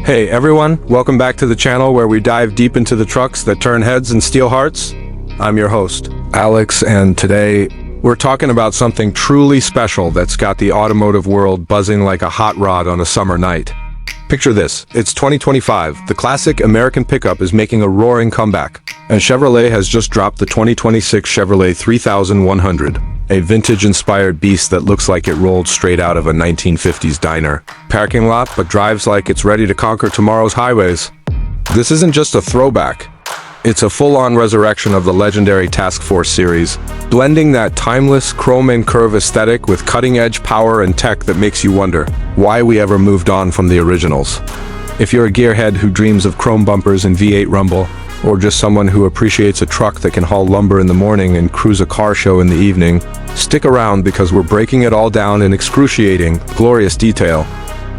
Hey everyone, welcome back to the channel where we dive deep into the trucks that turn heads and steal hearts. I'm your host, Alex, and today we're talking about something truly special that's got the automotive world buzzing like a hot rod on a summer night. Picture this, it's 2025, the classic American pickup is making a roaring comeback, and Chevrolet has just dropped the 2026 Chevrolet 3100. A vintage-inspired beast that looks like it rolled straight out of a 1950s diner parking lot, but drives like it's ready to conquer tomorrow's highways. This isn't just a throwback. It's a full-on resurrection of the legendary Task Force series, blending that timeless chrome and curve aesthetic with cutting-edge power and tech that makes you wonder why we ever moved on from the originals. If you're a gearhead who dreams of chrome bumpers and V8 rumble, or just someone who appreciates a truck that can haul lumber in the morning and cruise a car show in the evening, stick around because we're breaking it all down in excruciating, glorious detail.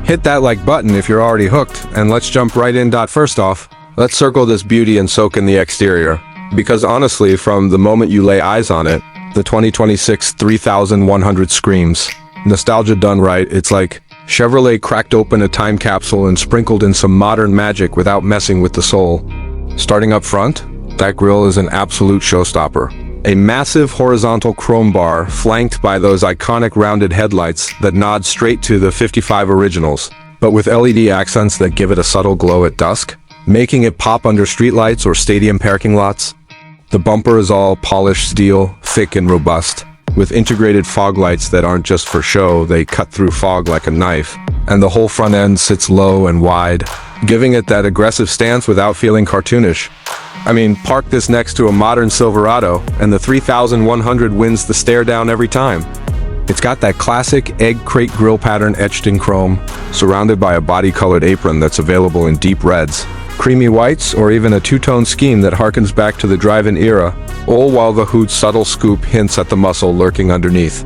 Hit that like button if you're already hooked, and let's jump right in. First off, let's circle this beauty and soak in the exterior. Because honestly, from the moment you lay eyes on it, the 2026 3100 screams. Nostalgia done right. It's like Chevrolet cracked open a time capsule and sprinkled in some modern magic without messing with the soul. Starting up front, that grille is an absolute showstopper. A massive horizontal chrome bar flanked by those iconic rounded headlights that nod straight to the 55 originals, but with LED accents that give it a subtle glow at dusk, making it pop under streetlights or stadium parking lots. The bumper is all polished steel, thick and robust, with integrated fog lights that aren't just for show, they cut through fog like a knife. And the whole front end sits low and wide, giving it that aggressive stance without feeling cartoonish. I mean, park this next to a modern Silverado, and the 3100 wins the stare down every time. It's got that classic egg crate grille pattern etched in chrome, surrounded by a body-colored apron that's available in deep reds, creamy whites, or even a two-tone scheme that harkens back to the drive-in era, all while the hood's subtle scoop hints at the muscle lurking underneath.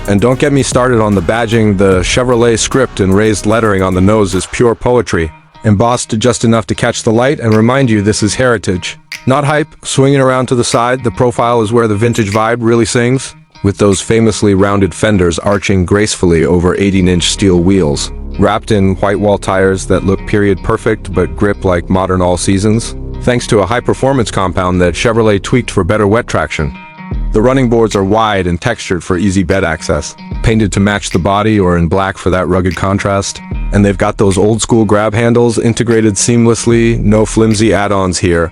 And don't get me started on the badging. The Chevrolet script and raised lettering on the nose is pure poetry, embossed just enough to catch the light and remind you this is heritage. Not hype, swinging around to the side, the profile is where the vintage vibe really sings, with those famously rounded fenders arching gracefully over 18-inch steel wheels, wrapped in white wall tires that look period perfect but grip like modern all seasons, thanks to a high-performance compound that Chevrolet tweaked for better wet traction. The running boards are wide and textured for easy bed access, painted to match the body or in black for that rugged contrast, and they've got those old-school grab handles integrated seamlessly, no flimsy add-ons here.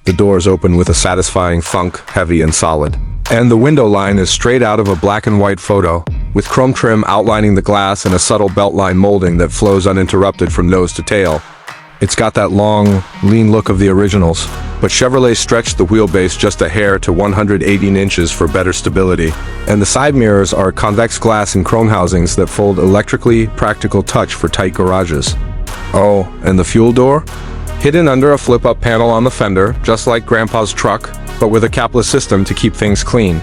The doors open with a satisfying thunk, heavy and solid. And the window line is straight out of a black and white photo, with chrome trim outlining the glass and a subtle beltline molding that flows uninterrupted from nose to tail. It's got that long, lean look of the originals, but Chevrolet stretched the wheelbase just a hair to 118 inches for better stability. And the side mirrors are convex glass and chrome housings that fold electrically, practical touch for tight garages. Oh, and the fuel door? Hidden under a flip-up panel on the fender, just like Grandpa's truck, but with a capless system to keep things clean.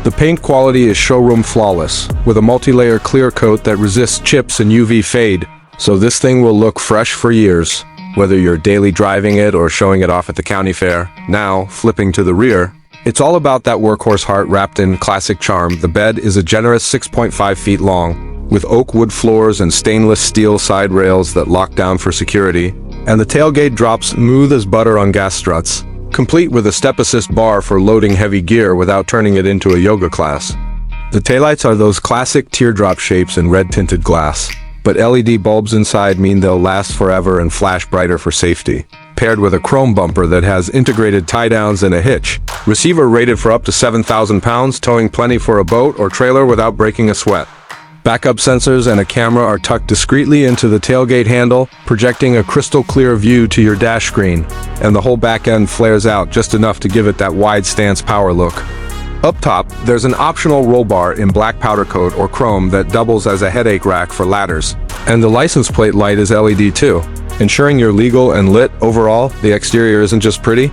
The paint quality is showroom flawless, with a multi-layer clear coat that resists chips and UV fade, so this thing will look fresh for years, whether you're daily driving it or showing it off at the county fair. Now, flipping to the rear, it's all about that workhorse heart wrapped in classic charm. The bed is a generous 6.5 feet long, with oak wood floors and stainless steel side rails that lock down for security, and the tailgate drops smooth as butter on gas struts, complete with a step assist bar for loading heavy gear without turning it into a yoga class. The taillights are those classic teardrop shapes in red tinted glass, but LED bulbs inside mean they'll last forever and flash brighter for safety. Paired with a chrome bumper that has integrated tie-downs and a hitch. Receiver rated for up to 7,000 pounds, towing plenty for a boat or trailer without breaking a sweat. Backup sensors and a camera are tucked discreetly into the tailgate handle, projecting a crystal clear view to your dash screen, and the whole back end flares out just enough to give it that wide stance power look. Up top, there's an optional roll bar in black powder coat or chrome that doubles as a headache rack for ladders. And the license plate light is LED too, ensuring you're legal and lit. Overall, the exterior isn't just pretty.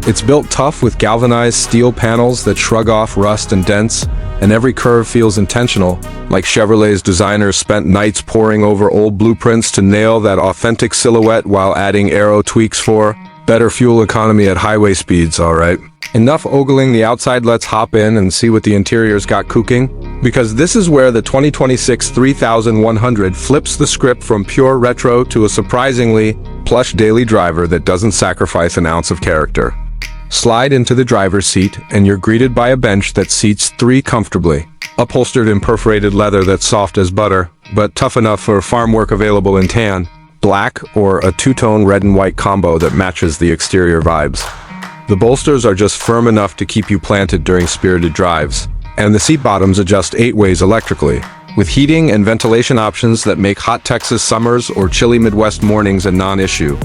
It's built tough with galvanized steel panels that shrug off rust and dents, and every curve feels intentional, like Chevrolet's designers spent nights poring over old blueprints to nail that authentic silhouette while adding aero tweaks for better fuel economy at highway speeds. Alright, enough ogling the outside, let's hop in and see what the interior's got cooking. Because this is where the 2026 3100 flips the script from pure retro to a surprisingly plush daily driver that doesn't sacrifice an ounce of character. Slide into the driver's seat and you're greeted by a bench that seats three comfortably, upholstered in perforated leather that's soft as butter, but tough enough for farm work, available in tan, black, or a two-tone red and white combo that matches the exterior vibes. The bolsters are just firm enough to keep you planted during spirited drives, and the seat bottoms adjust 8 ways electrically, with heating and ventilation options that make hot Texas summers or chilly Midwest mornings a non-issue.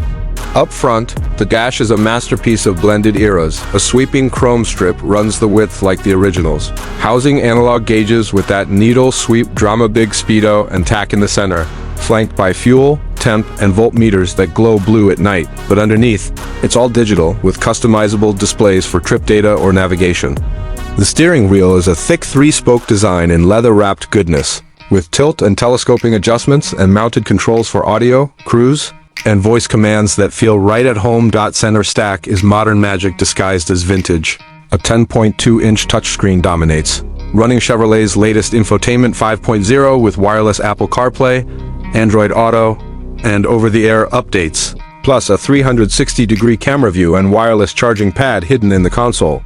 Up front, the dash is a masterpiece of blended eras. A sweeping chrome strip runs the width like the originals, housing analog gauges with that needle sweep drama big speedo and tack in the center, flanked by fuel, temp, and volt meters that glow blue at night. But underneath, it's all digital, with customizable displays for trip data or navigation. The steering wheel is a thick 3-spoke design in leather-wrapped goodness, with tilt and telescoping adjustments and mounted controls for audio, cruise, and voice commands that feel right at home. Center stack is modern magic disguised as vintage. A 10.2-inch touchscreen dominates, running Chevrolet's latest infotainment 5.0 with wireless Apple CarPlay, Android Auto, and over-the-air updates, plus a 360-degree camera view and wireless charging pad hidden in the console.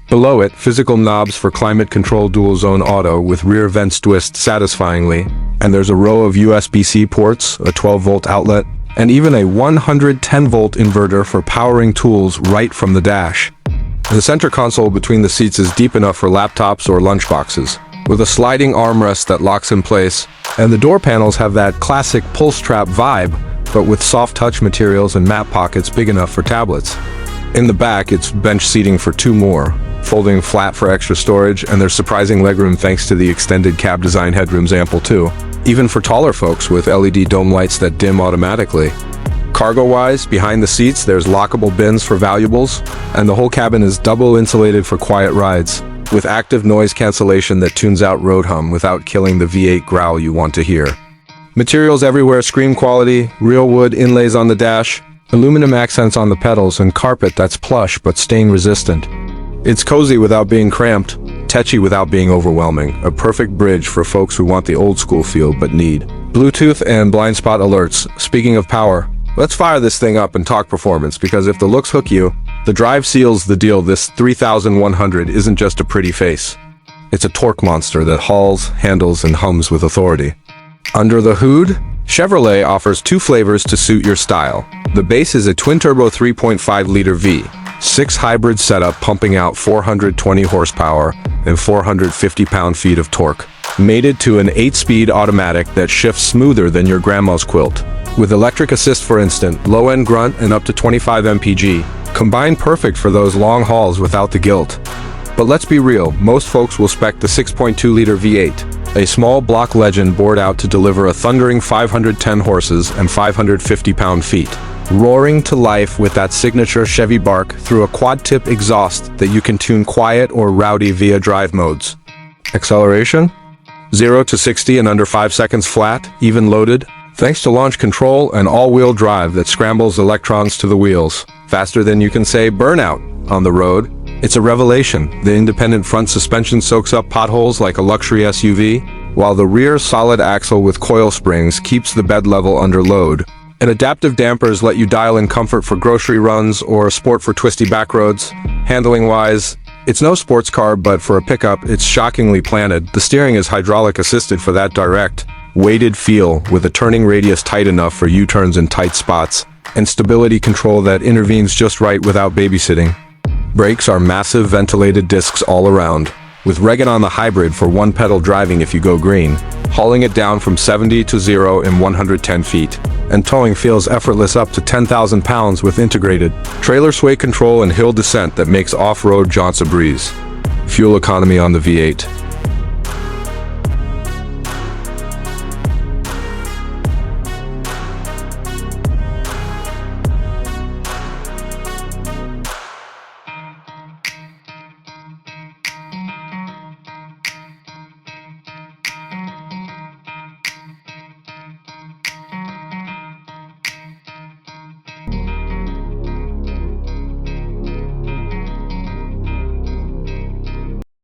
Below it, physical knobs for climate control dual-zone auto with rear vents twist satisfyingly, and there's a row of USB-C ports, a 12-volt outlet, and even a 110-volt inverter for powering tools right from the dash. The center console between the seats is deep enough for laptops or lunchboxes, with a sliding armrest that locks in place, and the door panels have that classic pulse trap vibe, but with soft touch materials and map pockets big enough for tablets. In the back, it's bench seating for 2 more, folding flat for extra storage, and there's surprising legroom thanks to the extended cab design. Headroom's ample too, even for taller folks, with LED dome lights that dim automatically. Cargo-wise, behind the seats, there's lockable bins for valuables, and the whole cabin is double insulated for quiet rides, with active noise cancellation that tunes out road hum without killing the V8 growl you want to hear. Materials everywhere scream quality: real wood inlays on the dash, aluminum accents on the pedals, and carpet that's plush but stain resistant. It's cozy without being cramped, tetchy without being overwhelming, a perfect bridge for folks who want the old school feel but need Bluetooth and blind spot alerts. Speaking of power, let's fire this thing up and talk performance, because if the looks hook you, the drive seals the deal. This 3100 isn't just a pretty face. It's a torque monster that hauls, handles, and hums with authority. Under the hood, Chevrolet offers 2 flavors to suit your style. The base is a twin-turbo 3.5-liter V6 hybrid setup pumping out 420 horsepower and 450 pound-feet of torque, mated to an 8-speed automatic that shifts smoother than your grandma's quilt, with electric assist for instant, low-end grunt, and up to 25 mpg, combined perfect for those long hauls without the guilt. But let's be real, most folks will spec the 6.2-liter V8, a small block legend bored out to deliver a thundering 510 horses and 550 pound-feet, roaring to life with that signature Chevy bark through a quad-tip exhaust that you can tune quiet or rowdy via drive modes. Acceleration? 0 to 60 in under 5 seconds flat, even loaded, thanks to launch control and all-wheel drive that scrambles electrons to the wheels, faster than you can say burnout on the road. It's a revelation. The independent front suspension soaks up potholes like a luxury SUV, while the rear solid axle with coil springs keeps the bed level under load. And adaptive dampers let you dial in comfort for grocery runs or sport for twisty back roads. Handling-wise, it's no sports car, but for a pickup, it's shockingly planted. The steering is hydraulic assisted for that direct, weighted feel, with a turning radius tight enough for U-turns in tight spots, and stability control that intervenes just right without babysitting. Brakes are massive ventilated discs all around, with Regan on the hybrid for one-pedal driving if you go green, hauling it down from 70 to 0 in 110 feet, and towing feels effortless up to 10,000 pounds with integrated trailer sway control and hill descent that makes off-road jaunts a breeze. Fuel economy on the V8.